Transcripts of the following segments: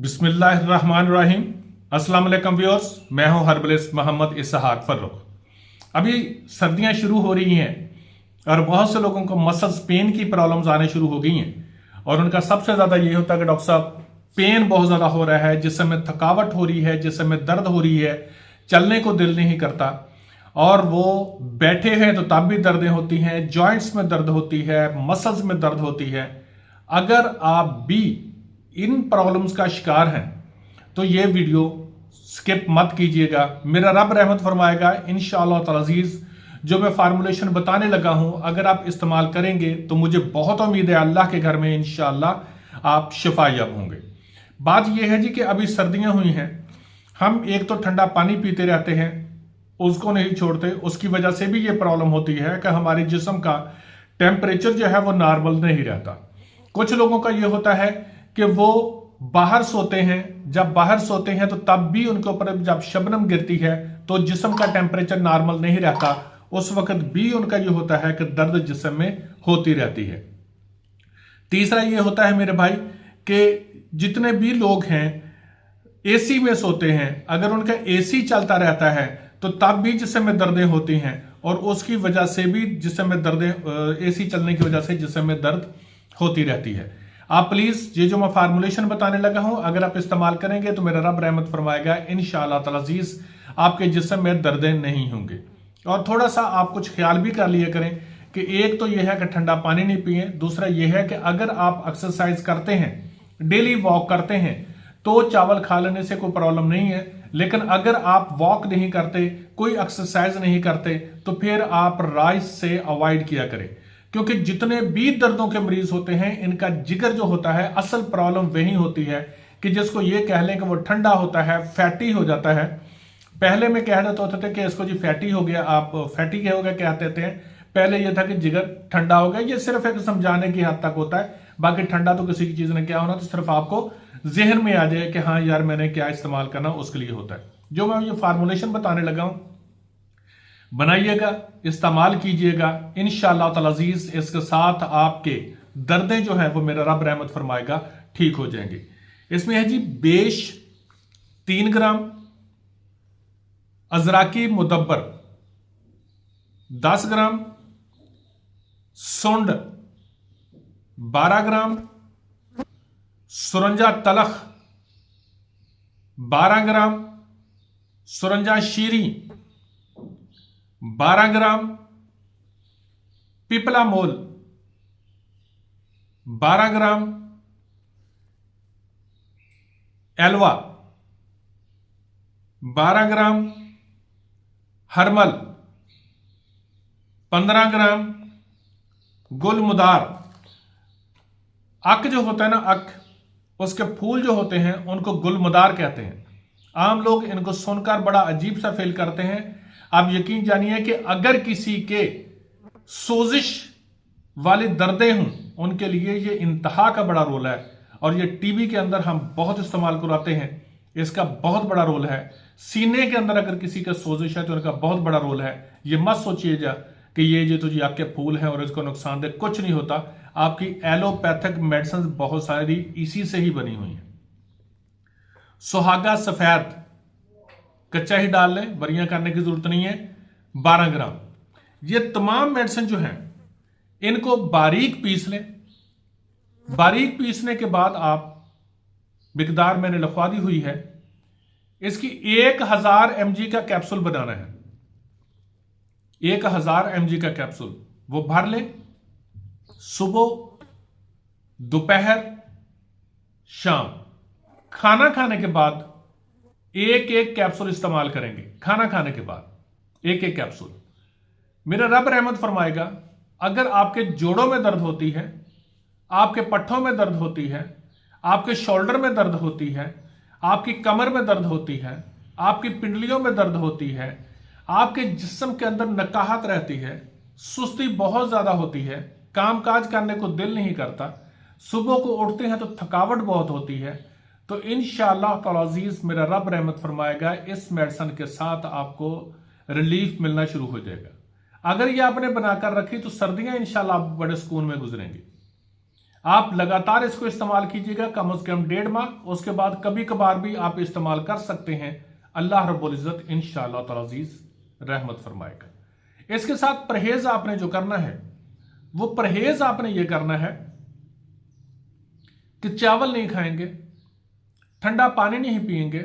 बिस्मिल्लाहिर्रहमानिर्रहीम। अस्सलाम वालेकुम व्यूअर्स, मैं हूं हर्बलिस्ट मोहम्मद इसहाक फर्रुख। अभी सर्दियां शुरू हो रही हैं और बहुत से लोगों को मसल्स पेन की प्रॉब्लम्स आने शुरू हो गई हैं और उनका सबसे ज्यादा ये होता है कि डॉक्टर साहब पेन बहुत ज्यादा हो रहा है, जिससे में थकावट हो रही है, जिससे में दर्द हो रही है, चलने को दिल नहीं करता और वो बैठे हैं तो तब भी दर्दें होती हैं, जॉइंट्स में दर्द होती है, मसल्स में दर्द होती है। अगर आप भी इन प्रॉब्लम्स का शिकार हैं तो ये वीडियो स्किप मत कीजिएगा। मेरा रब रहमत फरमाएगा इंशाअल्लाह ताला अज़ीज़। जो मैं फार्मूलेशन बताने लगा हूं, अगर आप इस्तेमाल करेंगे तो मुझे बहुत उम्मीद है अल्लाह के घर में इंशाअल्लाह आप शिफायाब होंगे। बात यह है जी कि अभी सर्दियां हुई हैं, हम एक तो ठंडा पानी पीते रहते हैं, उसको नहीं छोड़ते, उसकी वजह से भी ये प्रॉब्लम होती है कि हमारे जिस्म का टेम्परेचर जो है वो नॉर्मल नहीं रहता। कुछ लोगों का ये होता है कि वो बाहर सोते हैं, जब बाहर सोते हैं तो तब भी उनके ऊपर जब शबनम गिरती है तो जिस्म का टेम्परेचर नॉर्मल नहीं रहता, उस वक्त भी उनका ये होता है कि दर्द जिस्म में होती रहती है। तीसरा ये होता है मेरे भाई कि जितने भी लोग हैं एसी में सोते हैं, अगर उनका एसी चलता रहता है तो तब भी जिस्म में दर्दें होती हैं और उसकी वजह से भी जिस्म में दर्दें, एसी चलने की वजह से जिस्म में दर्द होती रहती है। आप प्लीज ये जो मैं फार्मूलेशन बताने लगा हूं, अगर आप इस्तेमाल करेंगे तो मेरा रब रहमत फरमाएगा इंशाअल्लाह ताला अज़ीज़, आपके जिस्म में दर्दें नहीं होंगे। और थोड़ा सा आप कुछ ख्याल भी कर लिया करें कि एक तो यह है कि ठंडा पानी नहीं पिए, दूसरा यह है कि अगर आप एक्सरसाइज करते हैं, डेली वॉक करते हैं तो चावल खा लेने से कोई प्रॉब्लम नहीं है, लेकिन अगर आप वॉक नहीं करते, कोई एक्सरसाइज नहीं करते तो फिर आप राइस से अवॉइड किया करें, क्योंकि जितने भी दर्दों के मरीज होते हैं इनका जिगर जो होता है, असल प्रॉब्लम वही होती है कि जिसको ये कह लें कि वो ठंडा होता है, फैटी हो जाता है। पहले में कह देते होते थे कि इसको जी फैटी हो गया, आप फैटी हो गया क्या कहते हैं, पहले ये था कि जिगर ठंडा हो गया। ये सिर्फ एक समझाने की हद तक होता है, बाकी ठंडा तो किसी की चीज ने क्या होना, तो सिर्फ आपको जहन में आ जाए कि हाँ यार मैंने क्या इस्तेमाल करना, उसके लिए होता है। जो मैं ये फार्मूलेशन बताने लगा हूं, बनाइएगा, इस्तेमाल कीजिएगा, इंशाअल्लाह ताला अज़ीज़ इसके साथ आपके दर्दें जो है वो मेरा रब रहमत फरमाएगा ठीक हो जाएंगे। इसमें है जी बेश 3 ग्राम, अजराकी मुदब्बर 10 ग्राम, सुंड 12 ग्राम, सुरंजा तलख 12 ग्राम, सुरंजा शीरी 12 ग्राम, पिपला मोल 12 ग्राम, एलवा 12 ग्राम, हरमल 15 ग्राम, गुलमुदार। अक जो होता है ना, अक, उसके फूल जो होते हैं उनको गुलमुदार कहते हैं। आम लोग इनको सुनकर बड़ा अजीब सा फील करते हैं। आप यकीन जानिए कि अगर किसी के सोजिश वाली दर्दें हों, उनके लिए ये इंतहा का बड़ा रोल है। और ये टीबी के अंदर हम बहुत इस्तेमाल कराते हैं, इसका बहुत बड़ा रोल है। सीने के अंदर अगर किसी का सोजिश है तो इनका बहुत बड़ा रोल है। ये मत सोचिएगा कि ये तो जी आपके फूल हैं और इसको नुकसानदेह, कुछ नहीं होता। आपकी एलोपैथिक मेडिसिन बहुत सारी इसी से ही बनी हुई हैं। सुहागा सफेद कच्चा ही डाल लें, बरियां करने की जरूरत नहीं है, 12 ग्राम। ये तमाम मेडिसिन जो हैं इनको बारीक पीस लें। बारीक पीसने के बाद आप, मिकदार मैंने लिखवा दी हुई है, इसकी 1000 mg का कैप्सूल बनाना है। 1000 mg का कैप्सूल वो भर लें। सुबह, दोपहर, शाम, खाना खाने के बाद एक एक कैप्सूल इस्तेमाल करेंगे। खाना खाने के बाद एक एक कैप्सूल। मेरा रब रहमत फरमाएगा, अगर आपके जोड़ों में दर्द होती है, आपके पट्ठों में दर्द होती है, आपके शोल्डर में दर्द होती है, आपकी कमर में दर्द होती है, आपकी पिंडलियों में दर्द होती है, आपके जिस्म के अंदर नकाहत रहती है, सुस्ती बहुत ज्यादा होती है, कामकाज करने को दिल नहीं करता, सुबह को उठते हैं तो थकावट बहुत होती है, तो इंशाअल्लाह ताला अज़ीज़ मेरा रब रहमत फरमाएगा इस मेडिसिन के साथ आपको रिलीफ मिलना शुरू हो जाएगा। अगर ये आपने बनाकर रखी तो सर्दियां इंशाअल्लाह आप बड़े सुकून में गुजरेंगी। आप लगातार इसको इस्तेमाल कीजिएगा, कम से कम 1.5 माह, उसके बाद कभी कभार भी आप इस्तेमाल कर सकते हैं। अल्लाह रब्बुल इज्जत इंशाअल्लाह ताला अज़ीज रहमत फरमाएगा। इसके साथ परहेज आपने जो करना है, वो परहेज आपने ये करना है कि चावल नहीं खाएंगे, ठंडा पानी नहीं पिएंगे,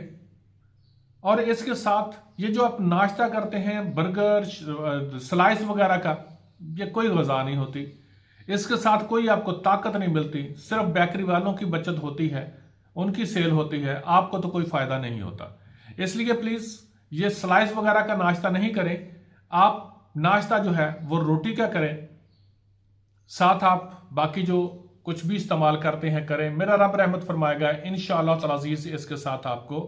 और इसके साथ ये जो आप नाश्ता करते हैं बर्गर स्लाइस वगैरह का, ये कोई ग़िज़ा नहीं होती। इसके साथ कोई आपको ताकत नहीं मिलती, सिर्फ बेकरी वालों की बचत होती है, उनकी सेल होती है, आपको तो कोई फ़ायदा नहीं होता। इसलिए प्लीज़ ये स्लाइस वगैरह का नाश्ता नहीं करें। आप नाश्ता जो है वो रोटी का करें, साथ आप बाकी जो कुछ भी इस्तेमाल करते हैं करें। मेरा रब रहमत फरमाएगा इंशाअल्लाह ताला अज़ीज़, इसके साथ आपको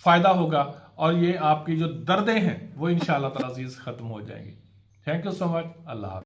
फ़ायदा होगा और ये आपकी जो दर्दें हैं वो इंशाअल्लाह ताला अज़ीज़ ख़त्म हो जाएंगी। Thank you so much. Allah.